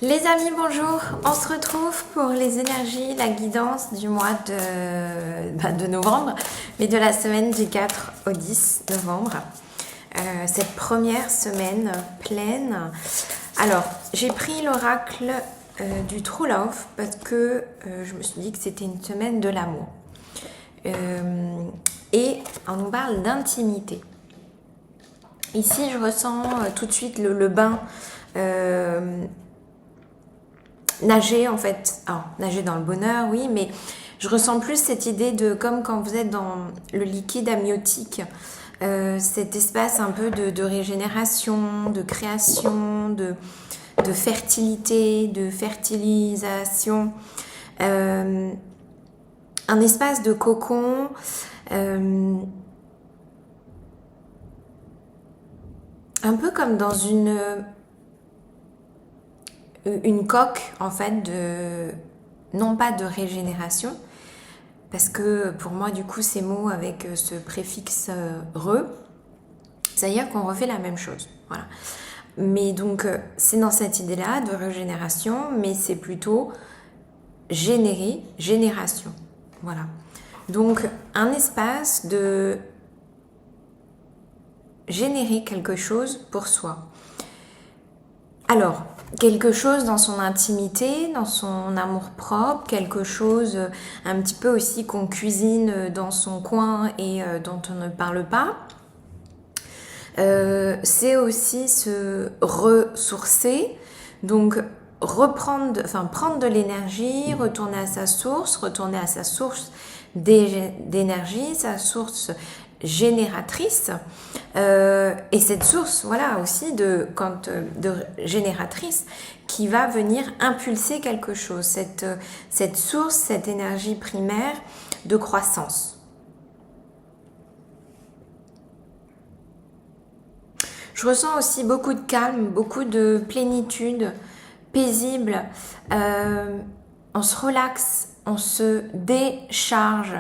Les amis, bonjour. On se retrouve pour les énergies, la guidance du mois de novembre, mais de la semaine du 4 au 10 novembre. Cette première semaine pleine. Alors, j'ai pris l'oracle du True Love parce que je me suis dit que c'était une semaine de l'amour. Et on nous parle d'intimité. Ici, je ressens tout de suite le bain. Nager en fait, alors nager dans le bonheur, oui, mais je ressens plus cette idée de comme quand vous êtes dans le liquide amniotique, cet espace un peu de régénération, de création, de fertilité, de fertilisation, un espace de cocon, un peu comme dans une coque en fait non pas de régénération, parce que pour moi du coup ces mots avec ce préfixe re, c'est-à-dire qu'on refait la même chose, voilà. Mais donc c'est dans cette idée-là de régénération, mais c'est plutôt génération, voilà. Donc un espace de générer quelque chose pour soi. Alors, quelque chose dans son intimité, dans son amour-propre, quelque chose un petit peu aussi qu'on cuisine dans son coin et dont on ne parle pas. C'est aussi se ressourcer, donc prendre de l'énergie, retourner à sa source d'énergie, sa source génératrice. Et cette source, voilà, aussi de génératrice qui va venir impulser quelque chose, cette source, cette énergie primaire de croissance. Je ressens aussi beaucoup de calme, beaucoup de plénitude, paisible. On se relaxe, on se décharge.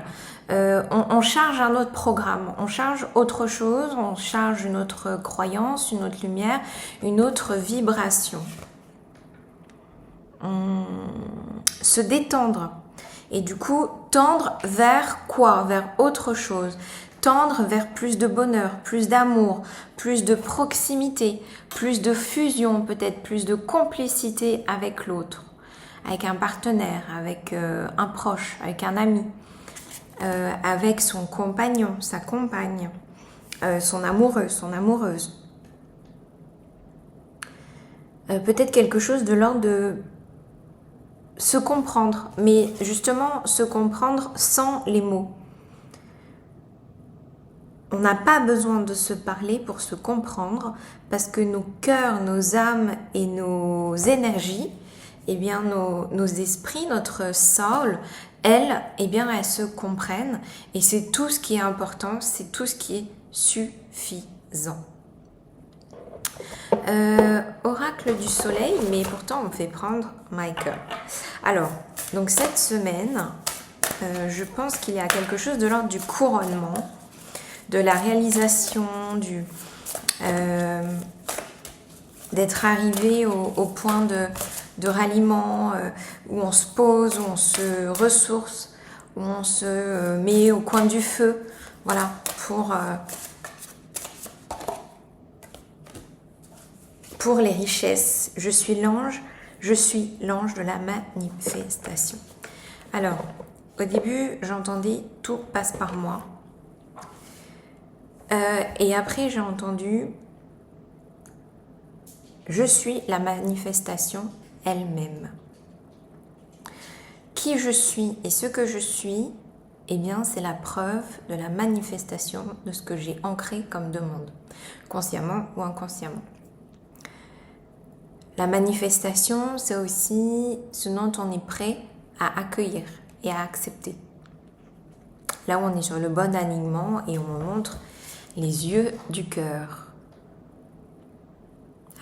On charge un autre programme, on charge autre chose, on charge une autre croyance, une autre lumière, une autre vibration. Se détendre et du coup tendre vers quoi? Vers autre chose. Tendre vers plus de bonheur, plus d'amour, plus de proximité, plus de fusion, peut-être plus de complicité avec l'autre, avec un partenaire, avec un proche, avec un ami. Avec son compagnon, sa compagne, son amoureux, son amoureuse. Peut-être quelque chose de l'ordre de se comprendre, mais justement se comprendre sans les mots. On n'a pas besoin de se parler pour se comprendre parce que nos cœurs, nos âmes et nos énergies, eh bien nos esprits, notre soul, elles, eh bien elles se comprennent et c'est tout ce qui est important, c'est tout ce qui est suffisant. Oracle du soleil, mais pourtant on me fait prendre Michael. Alors, donc cette semaine, je pense qu'il y a quelque chose de l'ordre du couronnement, de la réalisation, d'être arrivé au point de ralliement, où on se pose, où on se ressource, où on se met au coin du feu, voilà, pour les richesses. Je suis l'ange de la manifestation. Alors, au début, j'entendais « tout passe par moi ». Et après, j'ai entendu « je suis la manifestation elle-même ». Qui je suis et ce que je suis, eh bien, c'est la preuve de la manifestation de ce que j'ai ancré comme demande, consciemment ou inconsciemment. La manifestation, c'est aussi ce dont on est prêt à accueillir et à accepter. Là où on est sur le bon alignement et on me montre les yeux du cœur.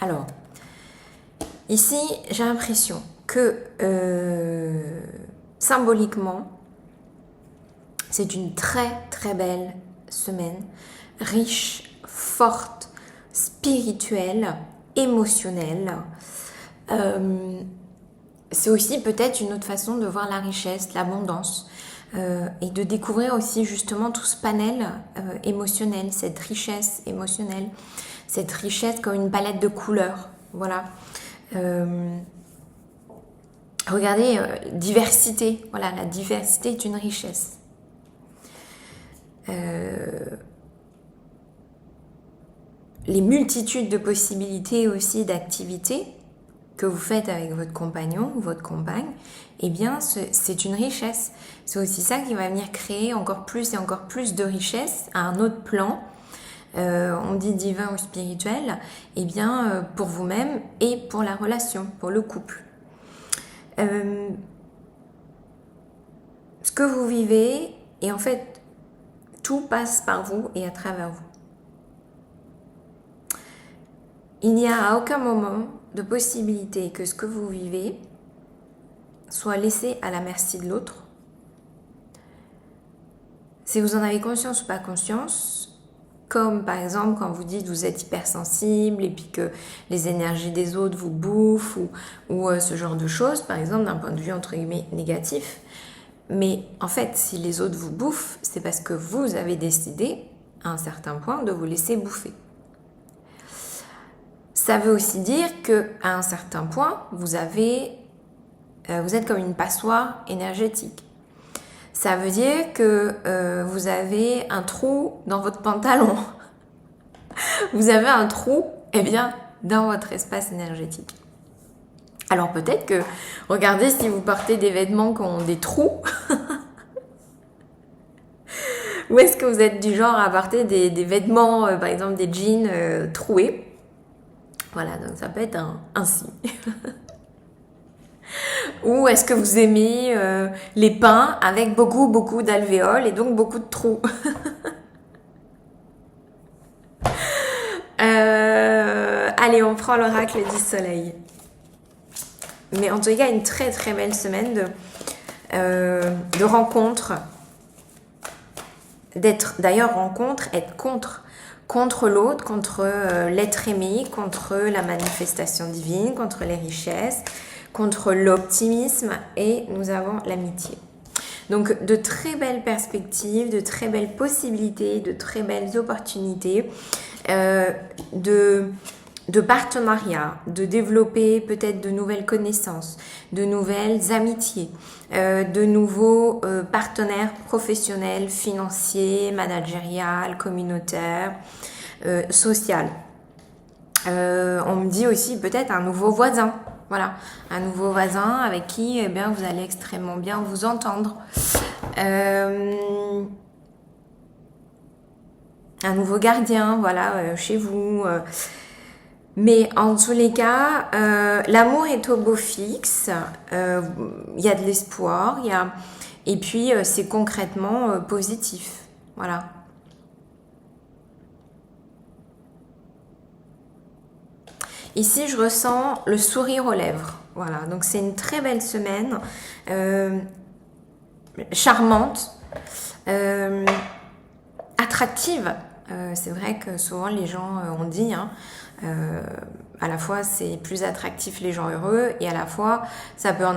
Alors, ici, j'ai l'impression que symboliquement, c'est une très très belle semaine, riche, forte, spirituelle, émotionnelle, C'est aussi peut-être une autre façon de voir la richesse, l'abondance, et de découvrir aussi justement tout ce panel émotionnel, cette richesse émotionnelle, cette richesse comme une palette de couleurs. Voilà. Regardez, diversité. Voilà, la diversité est une richesse. Les multitudes de possibilités aussi d'activités que vous faites avec votre compagnon ou votre compagne, eh bien, c'est une richesse. C'est aussi ça qui va venir créer encore plus et encore plus de richesse à un autre plan, on dit divin ou spirituel, eh bien, pour vous-même et pour la relation, pour le couple. Ce que vous vivez, et en fait, tout passe par vous et à travers vous. Il n'y a à aucun moment de possibilité que ce que vous vivez soit laissé à la merci de l'autre. Si vous en avez conscience ou pas conscience, comme par exemple quand vous dites que vous êtes hypersensible et puis que les énergies des autres vous bouffent ou ce genre de choses, par exemple d'un point de vue entre guillemets négatif. Mais en fait, si les autres vous bouffent, c'est parce que vous avez décidé à un certain point de vous laisser bouffer. Ça veut aussi dire qu'à un certain point, vous êtes comme une passoire énergétique. Ça veut dire que vous avez un trou dans votre pantalon. Vous avez un trou, eh bien, dans votre espace énergétique. Alors peut-être que, regardez si vous portez des vêtements qui ont des trous. Ou est-ce que vous êtes du genre à porter des vêtements, par exemple des jeans troués. Voilà, donc ça peut être un signe. Ou est-ce que vous aimez les pains avec beaucoup d'alvéoles et donc beaucoup de trous. Allez, on prend l'oracle du soleil. Mais en tout cas, une très très belle semaine de rencontres. Être contre l'autre, contre l'être aimé, contre la manifestation divine, contre les richesses, contre l'optimisme, et nous avons l'amitié. Donc de très belles perspectives, de très belles possibilités, de très belles opportunités, de partenariats, de développer peut-être de nouvelles connaissances, de nouvelles amitiés, de nouveaux partenaires professionnels, financiers, managériales, communautaires, social. On me dit aussi peut-être un nouveau voisin. Voilà, un nouveau voisin avec qui eh bien, vous allez extrêmement bien vous entendre. Un nouveau gardien, voilà, chez vous. Mais en tous les cas, l'amour est au beau fixe. Il y a de l'espoir. Et puis, c'est concrètement positif. Voilà. Ici, je ressens le sourire aux lèvres. Voilà, donc c'est une très belle semaine, charmante, attractive. C'est vrai que souvent les gens ont dit, à la fois c'est plus attractif les gens heureux et à la fois ça peut en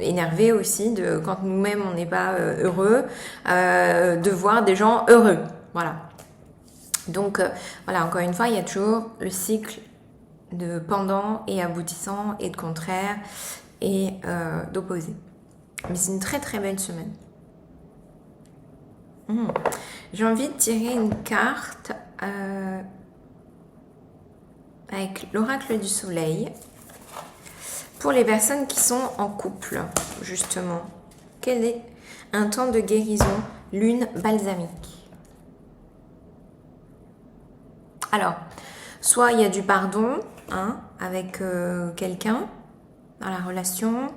énerver aussi quand nous-mêmes on n'est pas heureux, de voir des gens heureux. Voilà. Donc voilà, encore une fois, il y a toujours le cycle de pendant et aboutissant et de contraire et d'opposé. Mais c'est une très très belle semaine. J'ai envie de tirer une carte avec l'oracle du soleil pour les personnes qui sont en couple, justement. Quel est un temps de guérison, lune balsamique? Alors, soit il y a du pardon, avec quelqu'un dans la relation,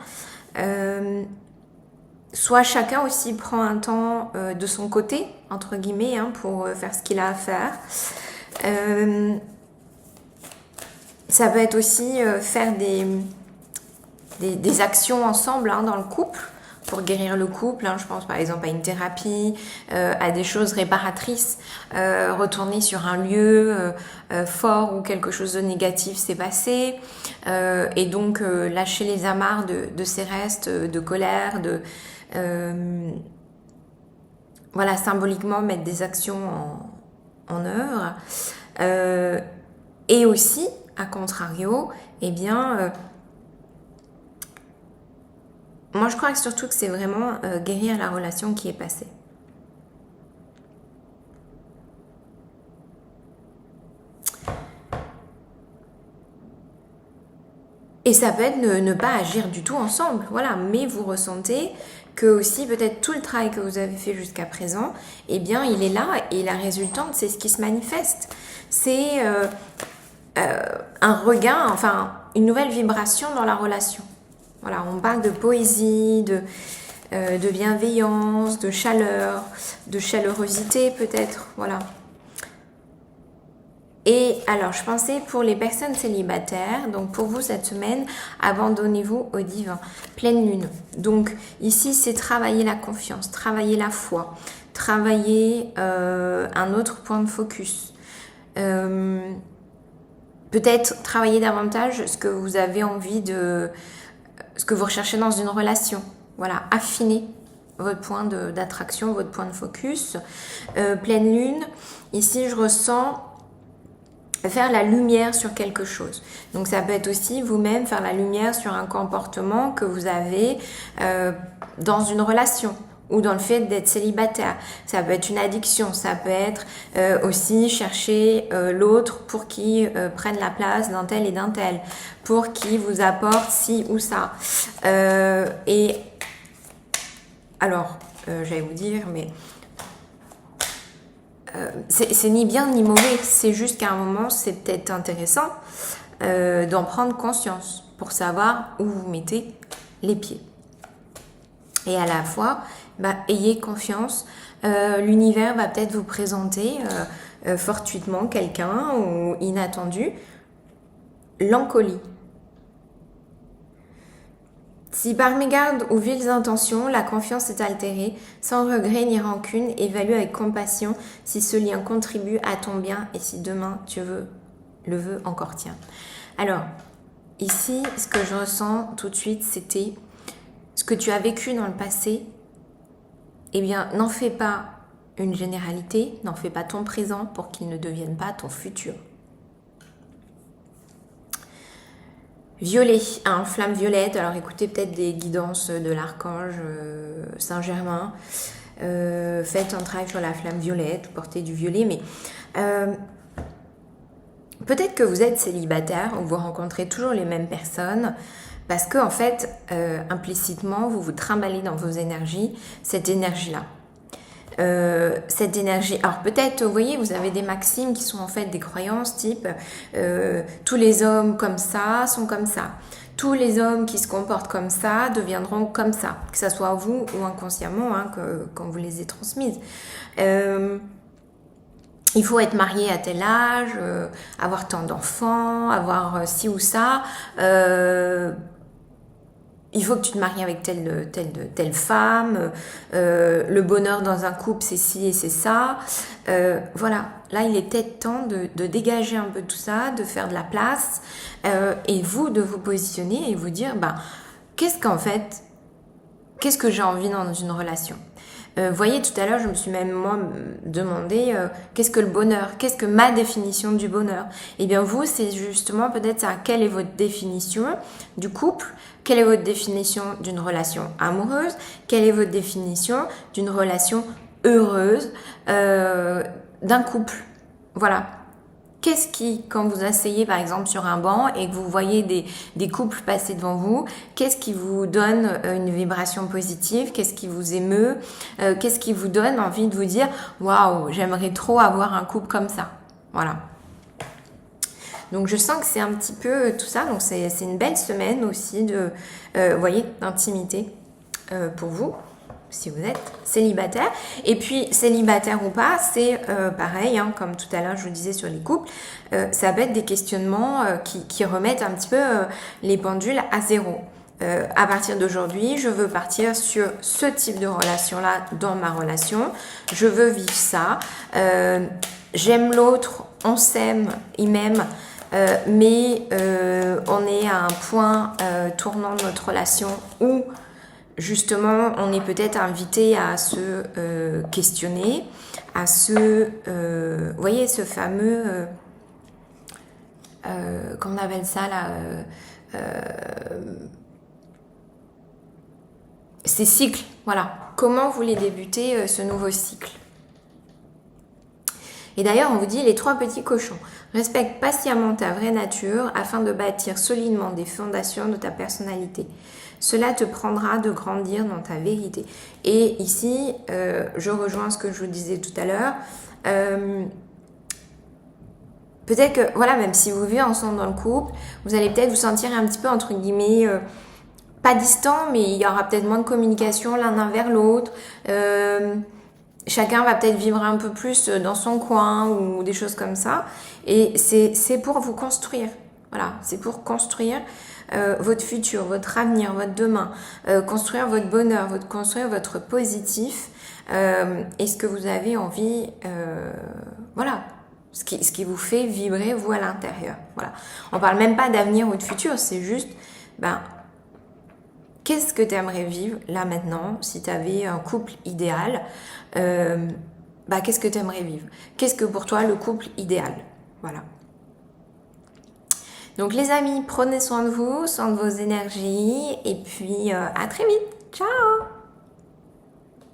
soit chacun aussi prend un temps de son côté, entre guillemets, pour faire ce qu'il a à faire. Ça peut être aussi faire des actions ensemble dans le couple, pour guérir le couple, hein, je pense par exemple à une thérapie, à des choses réparatrices, retourner sur un lieu fort où quelque chose de négatif s'est passé, et donc lâcher les amarres de ces restes de colère, voilà, symboliquement mettre des actions en œuvre. Et aussi, à contrario, eh bien, moi je crois surtout que c'est vraiment guérir la relation qui est passée. Et ça peut être ne pas agir du tout ensemble, voilà, mais vous ressentez que aussi peut-être tout le travail que vous avez fait jusqu'à présent, eh bien il est là et la résultante c'est ce qui se manifeste. C'est un regain, enfin une nouvelle vibration dans la relation. Voilà, on parle de poésie, de bienveillance, de chaleur, de chaleurosité peut-être, voilà. Et alors, je pensais pour les personnes célibataires, donc pour vous cette semaine, abandonnez-vous au divin. Pleine lune. Donc ici, c'est travailler la confiance, travailler la foi, travailler un autre point de focus. Peut-être travailler davantage ce que vous avez envie ce que vous recherchez dans une relation. Voilà, affiner votre point d'attraction, votre point de focus. Pleine lune, ici je ressens faire la lumière sur quelque chose. Donc ça peut être aussi vous-même faire la lumière sur un comportement que vous avez dans une relation ou dans le fait d'être célibataire. Ça peut être une addiction, ça peut être aussi chercher l'autre pour qui prenne la place d'un tel et d'un tel, pour qui vous apporte ci ou ça. Et alors, j'allais vous dire, mais c'est ni bien ni mauvais, c'est juste qu'à un moment c'est peut-être intéressant d'en prendre conscience pour savoir où vous mettez les pieds. Et à la fois, ayez confiance, l'univers va peut-être vous présenter fortuitement quelqu'un ou inattendu, l'encolie. Si par mégarde ou viles intentions, la confiance est altérée, sans regret ni rancune, évalue avec compassion si ce lien contribue à ton bien et si demain tu le veux encore tien. Alors, ici, ce que je ressens tout de suite, c'était ce que tu as vécu dans le passé. Eh bien, n'en fais pas une généralité, n'en fais pas ton présent pour qu'il ne devienne pas ton futur. Violet, hein, flamme violette. Alors écoutez peut-être des guidances de l'archange Saint-Germain. Faites un travail sur la flamme violette, portez du violet. Mais peut-être que vous êtes célibataire ou vous rencontrez toujours les mêmes personnes parce que en fait, implicitement, vous vous trimballez dans vos énergies, cette énergie-là. Cette énergie. Alors peut-être, vous voyez, vous avez des maximes qui sont en fait des croyances type tous les hommes comme ça sont comme ça. Tous les hommes qui se comportent comme ça deviendront comme ça, que ça soit vous ou inconsciemment, hein, quand vous les avez transmises. Il faut être marié à tel âge, avoir tant d'enfants, avoir ci ou ça. Il faut que tu te maries avec telle femme, le bonheur dans un couple c'est ci et c'est ça. Voilà, là il est peut-être temps de dégager un peu tout ça, de faire de la place et vous de vous positionner et vous dire qu'est-ce que j'ai envie dans une relation. Voyez, tout à l'heure, je me suis même moi demandé qu'est-ce que le bonheur, qu'est-ce que ma définition du bonheur. Eh bien vous, c'est justement peut-être ça, quelle est votre définition du couple, quelle est votre définition d'une relation amoureuse, quelle est votre définition d'une relation heureuse, d'un couple. Voilà. Qu'est-ce qui, quand vous asseyez par exemple sur un banc et que vous voyez des couples passer devant vous, qu'est-ce qui vous donne une vibration positive? Qu'est-ce qui vous émeut? Qu'est-ce qui vous donne envie de vous dire « Waouh, j'aimerais trop avoir un couple comme ça ». Voilà. Donc je sens que c'est un petit peu tout ça. Donc c'est une belle semaine aussi d'intimité pour vous. Si vous êtes célibataire. Et puis, célibataire ou pas, c'est pareil, hein, comme tout à l'heure je vous disais sur les couples, ça va être des questionnements qui remettent un petit peu les pendules à zéro. à partir d'aujourd'hui, je veux partir sur ce type de relation-là dans ma relation. Je veux vivre ça. J'aime l'autre, on s'aime, il m'aime, mais on est à un point tournant de notre relation où justement on est peut-être invité à se questionner, à se... vous voyez ce fameux... comment on appelle ça là ces cycles, voilà. Comment vous voulez débuter ce nouveau cycle? Et d'ailleurs, on vous dit les 3 petits cochons. Respecte patiemment ta vraie nature afin de bâtir solidement des fondations de ta personnalité. Cela te prendra de grandir dans ta vérité. Et ici, je rejoins ce que je vous disais tout à l'heure. Peut-être que, voilà, même si vous vivez ensemble dans le couple, vous allez peut-être vous sentir un petit peu, entre guillemets, pas distant, mais il y aura peut-être moins de communication l'un vers l'autre. Chacun va peut-être vivre un peu plus dans son coin ou des choses comme ça. Et c'est pour vous construire. Voilà, c'est pour construire votre futur, votre avenir, votre demain. Construire votre bonheur, construire votre positif. Et ce que vous avez envie, voilà. Ce qui vous fait vibrer, vous, à l'intérieur. Voilà. On parle même pas d'avenir ou de futur, c'est juste, qu'est-ce que tu aimerais vivre là maintenant, si tu avais un couple idéal, qu'est-ce que tu aimerais vivre? Qu'est-ce que pour toi le couple idéal? Voilà. Donc les amis, prenez soin de vous, soin de vos énergies, et puis à très vite. Ciao!